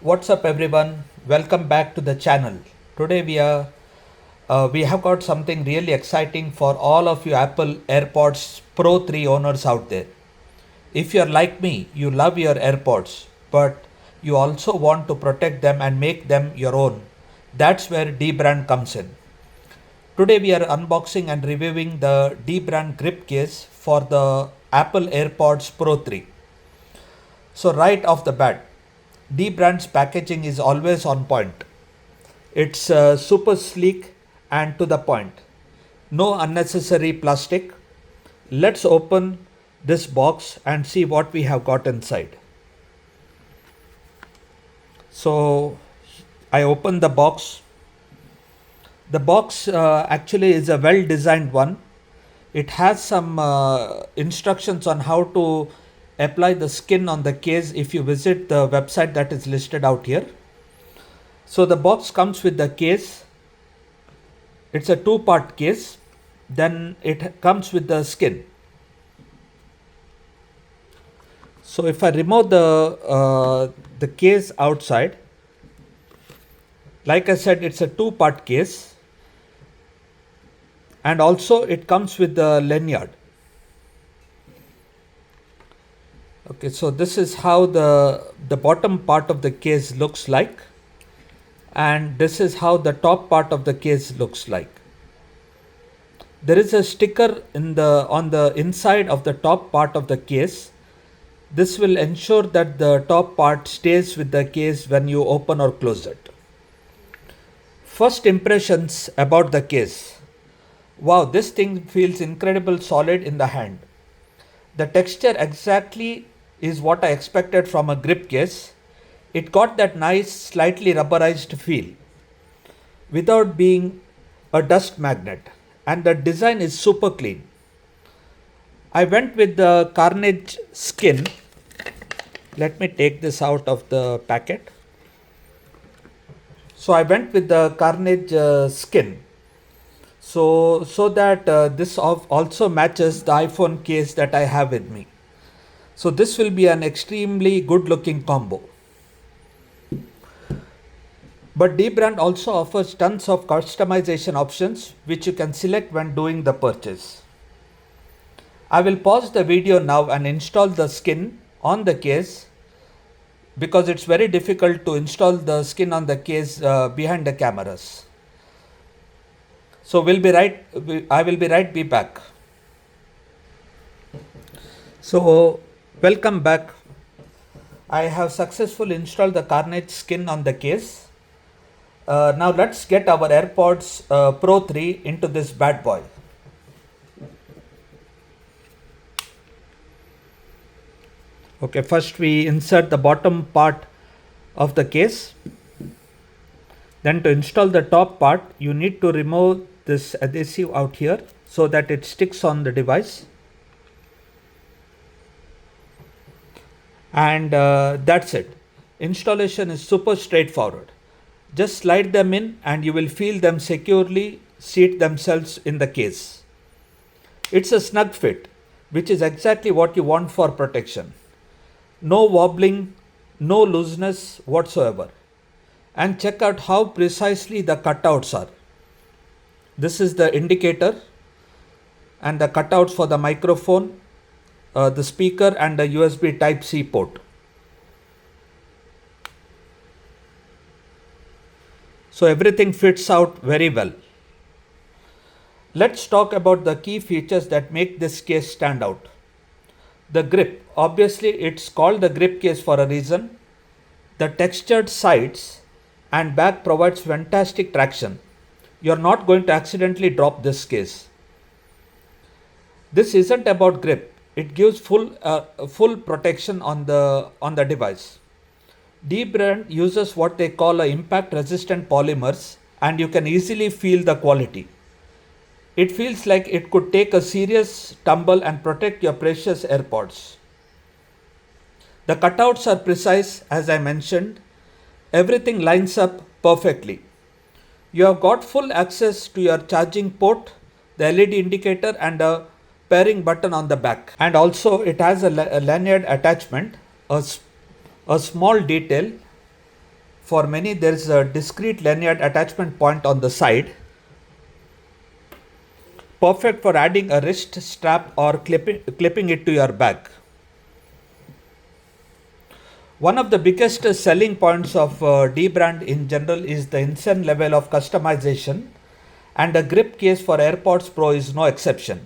What's up everyone? Welcome back to the channel. Today we have got something really exciting for all of you Apple Airpods Pro 3 owners out there. If you're like me, you love your AirPods, but you also want to protect them and make them your own. That's where DBrand comes in. Today we are unboxing and reviewing the DBrand Grip Case for the Apple Airpods Pro 3. So right off the bat, DBrand's packaging is always on point. It's super sleek and to the point. No unnecessary plastic. Let's open this box and see what we have got inside. So I open the box. The box actually is a well designed one. It has some instructions on how to apply the skin on the case if you visit the website that is listed out here. So the box comes with the case. It's a two-part case. Then it comes with the skin. So if I remove the case outside, like I said, it's a two-part case, and also it comes with the lanyard. Okay, so this is how the bottom part of the case looks like, and this is how the top part of the case looks like. There is a sticker on the inside of the top part of the case. This will ensure that the top part stays with the case when you open or close it. First impressions about the case. Wow, this thing feels incredible solid in the hand. The texture exactly is what I expected from a grip case. It got that nice, slightly rubberized feel without being a dust magnet, and the design is super clean. I went with the Carnage Skin. Let me take this out of the packet. So I went with the Carnage Skin. So that this also matches the iPhone case that I have with me. So this will be an extremely good looking combo. But DBrand also offers tons of customization options which you can select when doing the purchase. I will pause the video now and install the skin on the case, because it's very difficult to install the skin on the case behind the cameras. So I will be back. So welcome back. I have successfully installed the Carnage Skin on the case. Now let's get our AirPods Pro 3 into this bad boy. Okay, first we insert the bottom part of the case. Then to install the top part, you need to remove this adhesive out here so that it sticks on the device. And that's it. Installation is super straightforward. Just slide them in and you will feel them securely seat themselves in the case. It's a snug fit, which is exactly what you want for protection. No wobbling, no looseness whatsoever. And check out how precisely the cutouts are. This is the indicator and the cutouts for the microphone, the speaker and the USB Type-C port. So everything fits out very well. Let's talk about the key features that make this case stand out. The grip. Obviously it's called the grip case for a reason. The textured sides and back provides fantastic traction. You're not going to accidentally drop this case. This isn't about grip. It gives full protection on the device. DBrand uses what they call a impact resistant polymers, and you can easily feel the quality. It feels like it could take a serious tumble and protect your precious AirPods. The cutouts are precise, as I mentioned. Everything lines up perfectly. You have got full access to your charging port, the LED indicator and a pairing button on the back. And also it has a lanyard attachment, a small detail For many, there is a discrete lanyard attachment point on the side, perfect for adding a wrist strap or clipping it to your bag. One of the biggest selling points of DBrand in general is the insane level of customization, and the grip case for AirPods Pro is no exception.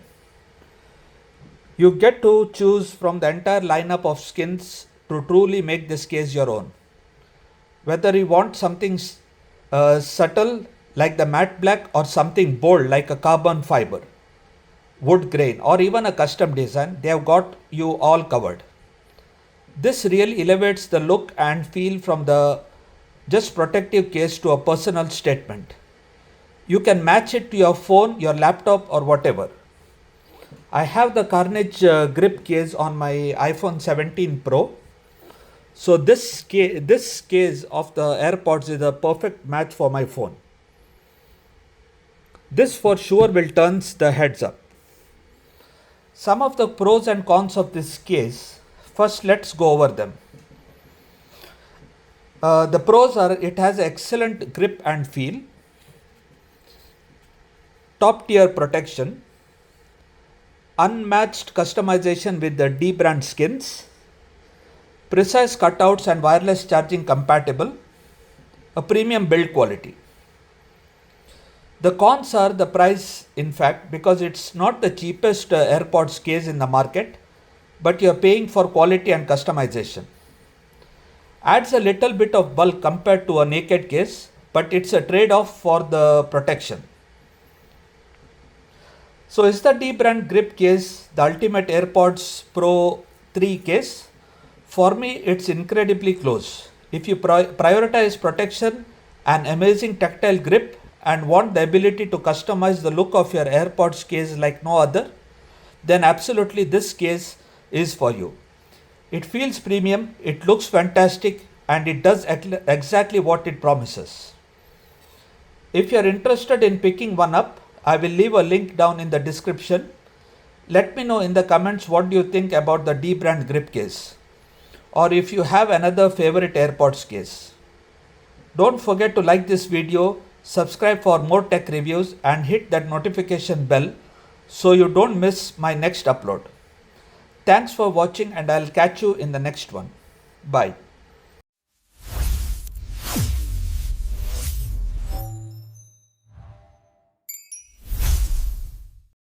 You get to choose from the entire lineup of skins to truly make this case your own. Whether you want something subtle like the matte black or something bold like a carbon fiber, wood grain, or even a custom design, they have got you all covered. This really elevates the look and feel from the just protective case to a personal statement. You can match it to your phone, your laptop, or whatever. I have the Carnage grip case on my iPhone 17 Pro. So this case of the AirPods is a perfect match for my phone. This for sure will turn the heads up. Some of the pros and cons of this case. First, let's go over them. The pros are it has excellent grip and feel, top tier protection, unmatched customization with the DBrand skins, precise cutouts and wireless charging compatible, a premium build quality. The cons are the price, in fact, because it's not the cheapest AirPods case in the market, but you're paying for quality and customization. Adds a little bit of bulk compared to a naked case, but it's a trade-off for the protection. So is the DBrand Grip Case the ultimate AirPods Pro 3 case? For me, it's incredibly close. If you prioritize protection, an amazing tactile grip, and want the ability to customize the look of your AirPods case like no other, then absolutely this case is for you. It feels premium, it looks fantastic, and it does exactly what it promises. If you are interested in picking one up, I will leave a link down in the description. Let me know in the comments what do you think about the DBrand grip case, or if you have another favorite AirPods case. Don't forget to like this video, subscribe for more tech reviews, and hit that notification bell so you don't miss my next upload. Thanks for watching, and I'll catch you in the next one. Bye.